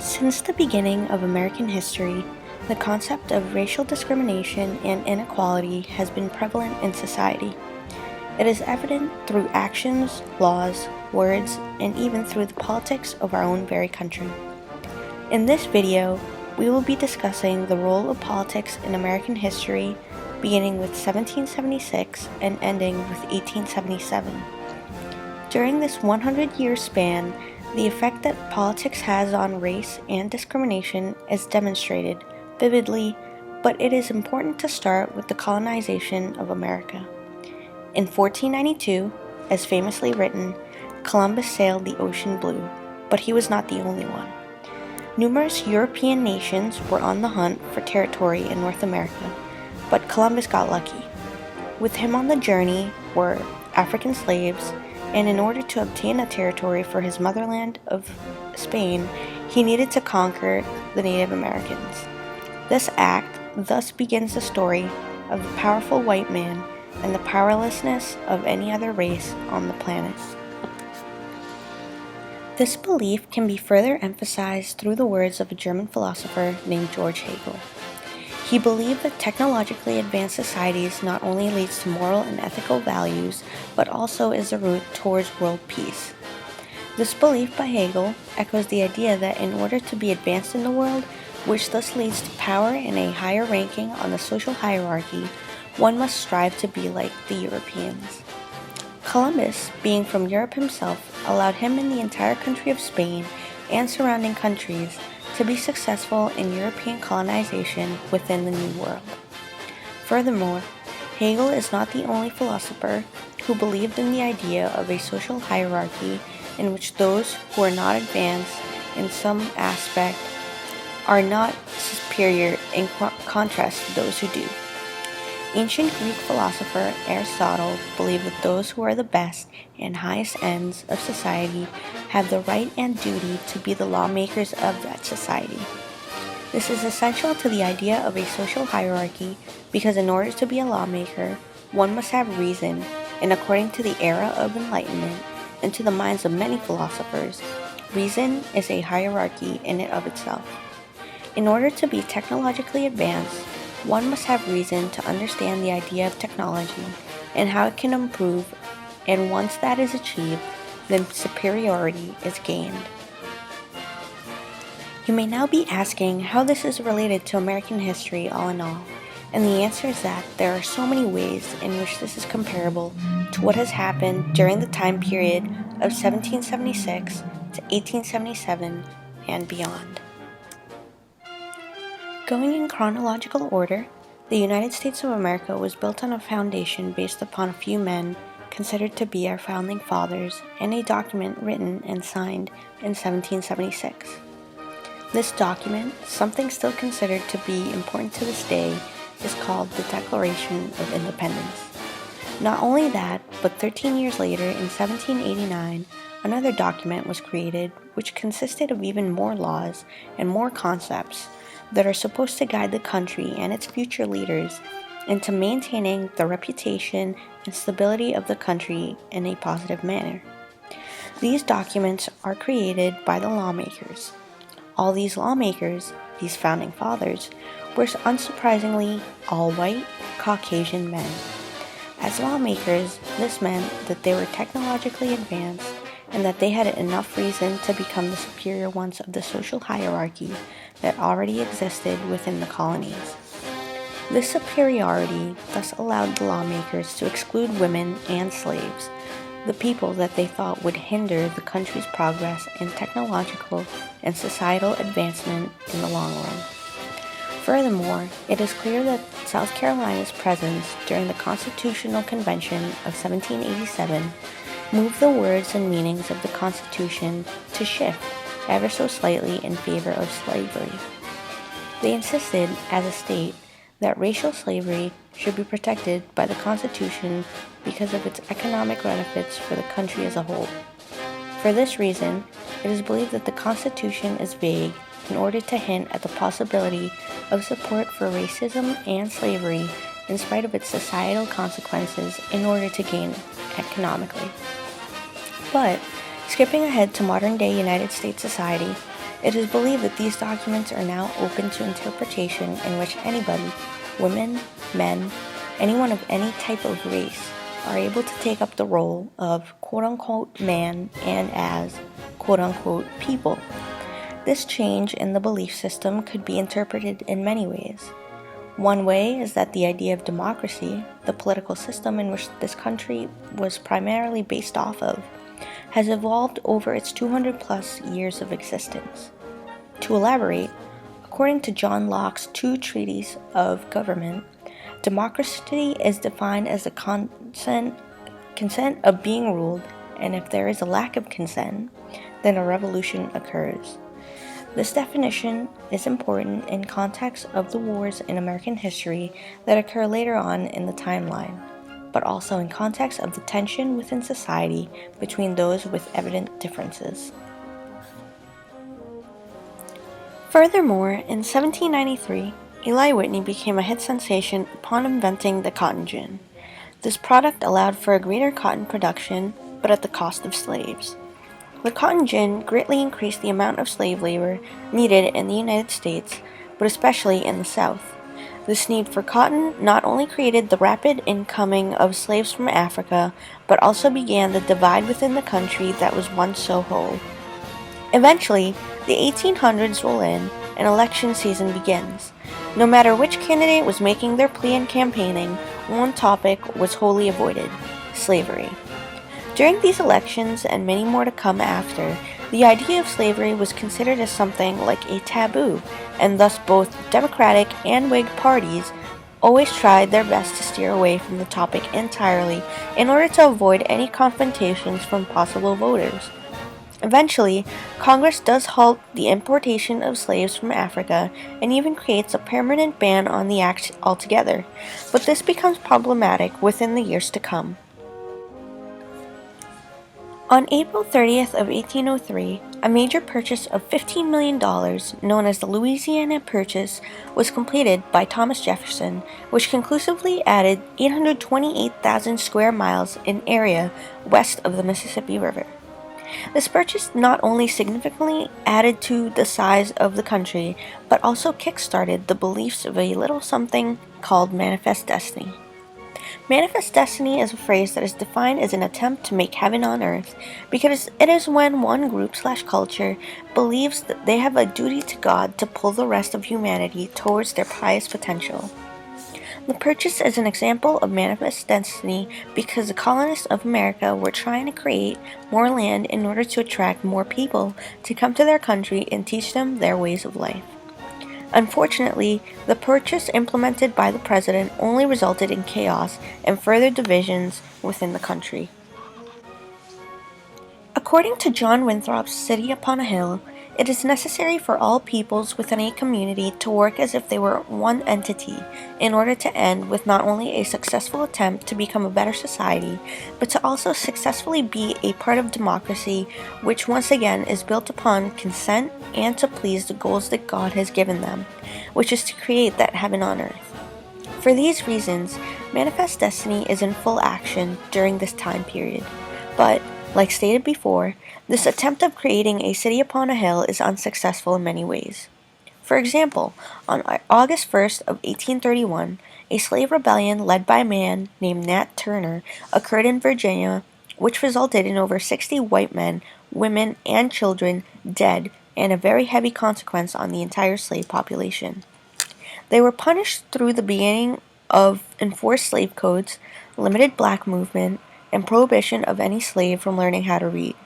Since the beginning of American history, the concept of racial discrimination and inequality has been prevalent in society. It is evident through actions, laws, words, and even through the politics of our own very country. In this video, we will be discussing the role of politics in American history, beginning with 1776 and ending with 1877. During this 100-year span, the effect that politics has on race and discrimination is demonstrated vividly, but it is important to start with the colonization of America. In 1492, as famously written, Columbus sailed the ocean blue, but he was not the only one. Numerous European nations were on the hunt for territory in North America, but Columbus got lucky. With him on the journey were African slaves, and in order to obtain a territory for his motherland of Spain, he needed to conquer the Native Americans. This act thus begins the story of the powerful white man and the powerlessness of any other race on the planet. This belief can be further emphasized through the words of a German philosopher named George Hegel. He believed that technologically advanced societies not only leads to moral and ethical values, but also is the route towards world peace. This belief by Hegel echoes the idea that in order to be advanced in the world, which thus leads to power and a higher ranking on the social hierarchy, one must strive to be like the Europeans. Columbus, being from Europe himself, allowed him and the entire country of Spain and surrounding countries to be successful in European colonization within the New World. Furthermore, Hegel is not the only philosopher who believed in the idea of a social hierarchy in which those who are not advanced in some aspect are not superior in contrast to those who do. Ancient Greek philosopher Aristotle believed that those who are the best and highest ends of society have the right and duty to be the lawmakers of that society. This is essential to the idea of a social hierarchy because in order to be a lawmaker, one must have reason, and according to the era of enlightenment and to the minds of many philosophers, reason is a hierarchy in and of itself. In order to be technologically advanced, one must have reason to understand the idea of technology and how it can improve, and once that is achieved, then superiority is gained. You may now be asking how this is related to American history all in all, and the answer is that there are so many ways in which this is comparable to what has happened during the time period of 1776 to 1877 and beyond. Going in chronological order, the United States of America was built on a foundation based upon a few men considered to be our founding fathers and a document written and signed in 1776. This document, something still considered to be important to this day, is called the Declaration of Independence. Not only that, but 13 years later, in 1789, another document was created which consisted of even more laws and more concepts that are supposed to guide the country and its future leaders into maintaining the reputation and stability of the country in a positive manner. These documents are created by the lawmakers. All these lawmakers, these founding fathers, were unsurprisingly all white, Caucasian men. As lawmakers, this meant that they were technologically advanced and that they had enough reason to become the superior ones of the social hierarchy that already existed within the colonies. This superiority thus allowed the lawmakers to exclude women and slaves, the people that they thought would hinder the country's progress in technological and societal advancement in the long run. Furthermore, it is clear that South Carolina's presence during the Constitutional Convention of 1787 moved the words and meanings of the Constitution to shift ever so slightly in favor of slavery. They insisted, as a state, that racial slavery should be protected by the Constitution because of its economic benefits for the country as a whole. For this reason, it is believed that the Constitution is vague in order to hint at the possibility of support for racism and slavery in spite of its societal consequences in order to gain economically. But Skipping ahead to modern-day United States society, it is believed that these documents are now open to interpretation in which anybody, women, men, anyone of any type of race, are able to take up the role of quote-unquote man and as quote-unquote people. This change in the belief system could be interpreted in many ways. One way is that the idea of democracy, the political system in which this country was primarily based off of, has evolved over its 200 plus years of existence. To elaborate, according to John Locke's two treatises of government, democracy is defined as the consent of being ruled, and if there is a lack of consent, then a revolution occurs. This definition is important in context of the wars in American history that occur later on in the timeline, but also in context of the tension within society between those with evident differences. Furthermore, in 1793, Eli Whitney became a hit sensation upon inventing the cotton gin. This product allowed for a greater cotton production, but at the cost of slaves. The cotton gin greatly increased the amount of slave labor needed in the United States, but especially in the South. This need for cotton not only created the rapid incoming of slaves from Africa, but also began the divide within the country that was once so whole. Eventually, the 1800s roll in and election season begins. No matter which candidate was making their plea and campaigning, one topic was wholly avoided: slavery. During these elections, and many more to come after, the idea of slavery was considered as something like a taboo, and thus both Democratic and Whig parties always tried their best to steer away from the topic entirely in order to avoid any confrontations from possible voters. Eventually, Congress does halt the importation of slaves from Africa and even creates a permanent ban on the act altogether, but this becomes problematic within the years to come. On April 30th of 1803, a major purchase of $15 million, known as the Louisiana Purchase, was completed by Thomas Jefferson, which conclusively added 828,000 square miles in area west of the Mississippi River. This purchase not only significantly added to the size of the country, but also kick-started the beliefs of a little something called Manifest Destiny. Manifest destiny is a phrase that is defined as an attempt to make heaven on earth, because it is when one group/culture believes that they have a duty to God to pull the rest of humanity towards their highest potential. The purchase is an example of manifest destiny because the colonists of America were trying to create more land in order to attract more people to come to their country and teach them their ways of life. Unfortunately, the purchase implemented by the president only resulted in chaos and further divisions within the country. According to John Winthrop's City Upon a Hill, it is necessary for all peoples within a community to work as if they were one entity in order to end with not only a successful attempt to become a better society, but to also successfully be a part of democracy, which once again is built upon consent and to please the goals that God has given them, which is to create that heaven on earth. For these reasons, Manifest Destiny is in full action during this time period, but like stated before, this attempt of creating a city upon a hill is unsuccessful in many ways. For example, on August 1st of 1831, a slave rebellion led by a man named Nat Turner occurred in Virginia, which resulted in over 60 white men, women, and children dead, and a very heavy consequence on the entire slave population. They were punished through the beginning of enforced slave codes, limited black movement, and prohibition of any slave from learning how to read.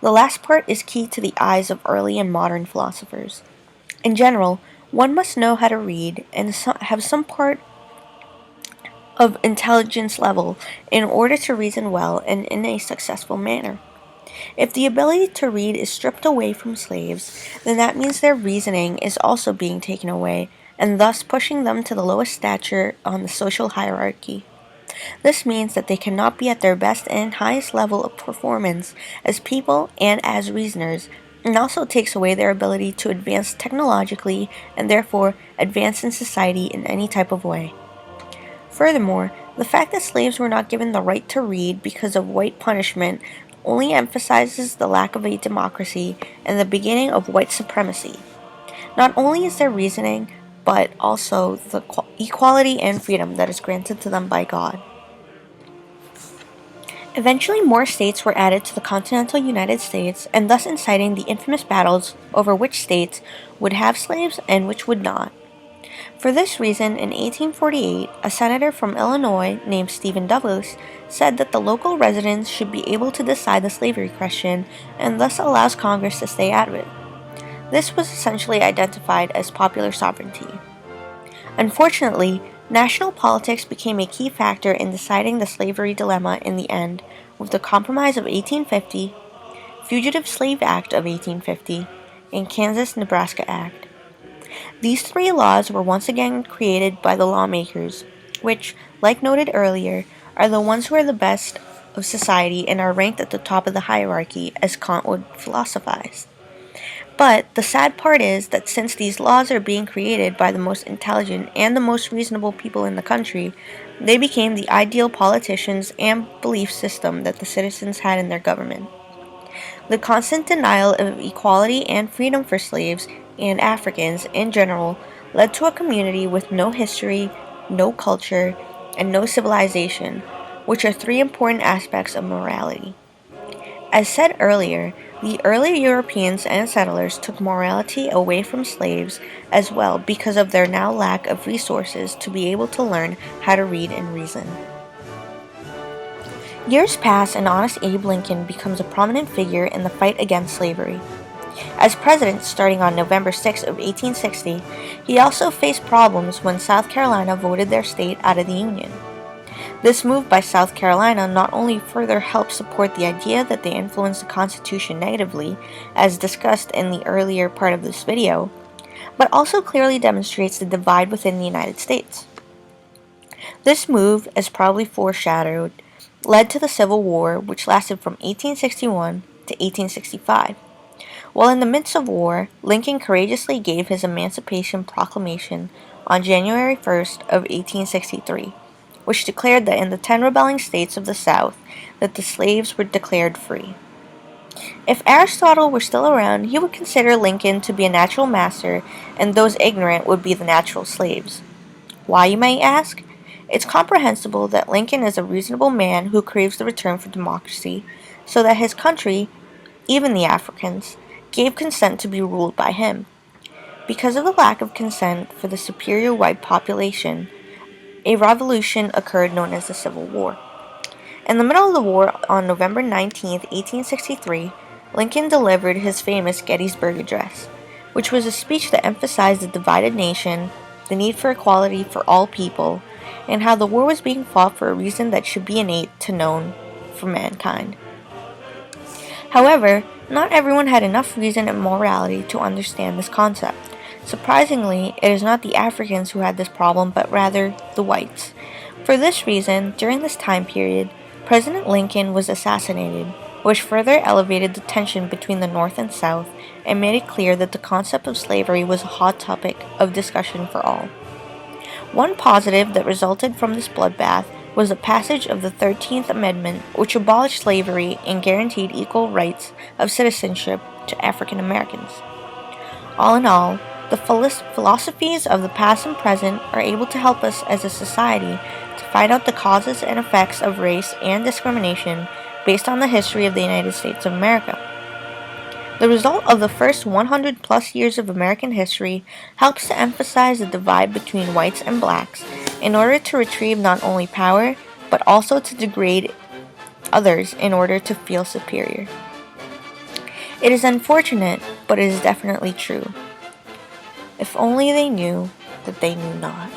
The last part is key to the eyes of early and modern philosophers. In general, one must know how to read and have some part of intelligence level in order to reason well and in a successful manner. If the ability to read is stripped away from slaves, then that means their reasoning is also being taken away, and thus pushing them to the lowest stature on the social hierarchy. This means that they cannot be at their best and highest level of performance as people and as reasoners, and also takes away their ability to advance technologically and therefore advance in society in any type of way. Furthermore, the fact that slaves were not given the right to read because of white punishment only emphasizes the lack of a democracy and the beginning of white supremacy. Not only is their reasoning, but also the equality and freedom that is granted to them by God. Eventually, more states were added to the continental United States, and thus inciting the infamous battles over which states would have slaves and which would not. For this reason, in 1848, a senator from Illinois named Stephen Douglas said that the local residents should be able to decide the slavery question and thus allows Congress to stay out of it. This was essentially identified as popular sovereignty. Unfortunately, national politics became a key factor in deciding the slavery dilemma in the end, with the Compromise of 1850, Fugitive Slave Act of 1850, and Kansas-Nebraska Act. These three laws were once again created by the lawmakers, which, like noted earlier, are the ones who are the best of society and are ranked at the top of the hierarchy, as Kant would philosophize. But the sad part is that since these laws are being created by the most intelligent and the most reasonable people in the country, they became the ideal politicians and belief system that the citizens had in their government. The constant denial of equality and freedom for slaves and Africans in general led to a community with no history, no culture, and no civilization, which are three important aspects of morality. As said earlier, the early Europeans and settlers took morality away from slaves as well because of their now lack of resources to be able to learn how to read and reason. Years pass and Honest Abe Lincoln becomes a prominent figure in the fight against slavery. As president starting on November 6 of 1860, he also faced problems when South Carolina voted their state out of the Union. This move by South Carolina not only further helped support the idea that they influenced the Constitution negatively, as discussed in the earlier part of this video, but also clearly demonstrates the divide within the United States. This move, as probably foreshadowed, led to the Civil War, which lasted from 1861 to 1865. While in the midst of war, Lincoln courageously gave his Emancipation Proclamation on January 1st of 1863, which declared that in the 10 rebelling states of the South that the slaves were declared free. If Aristotle were still around, he would consider Lincoln to be a natural master, and those ignorant would be the natural slaves. Why, you may ask? It's comprehensible that Lincoln is a reasonable man who craves the return for democracy, so that his country, even the Africans, gave consent to be ruled by him. Because of the lack of consent for the superior white population, a revolution occurred known as the Civil War. In the middle of the war, on November 19, 1863, Lincoln delivered his famous Gettysburg Address, which was a speech that emphasized the divided nation, the need for equality for all people, and how the war was being fought for a reason that should be innate to known for mankind. However, not everyone had enough reason and morality to understand this concept. Surprisingly, it is not the Africans who had this problem, but rather the whites. For this reason, during this time period, President Lincoln was assassinated, which further elevated the tension between the North and South and made it clear that the concept of slavery was a hot topic of discussion for all. One positive that resulted from this bloodbath was the passage of the 13th Amendment, which abolished slavery and guaranteed equal rights of citizenship to African Americans. All in all, the philosophies of the past and present are able to help us as a society to find out the causes and effects of race and discrimination based on the history of the United States of America. The result of the first 100 plus years of American history helps to emphasize the divide between whites and blacks in order to retrieve not only power, but also to degrade others in order to feel superior. It is unfortunate, but it is definitely true. If only they knew that they knew not.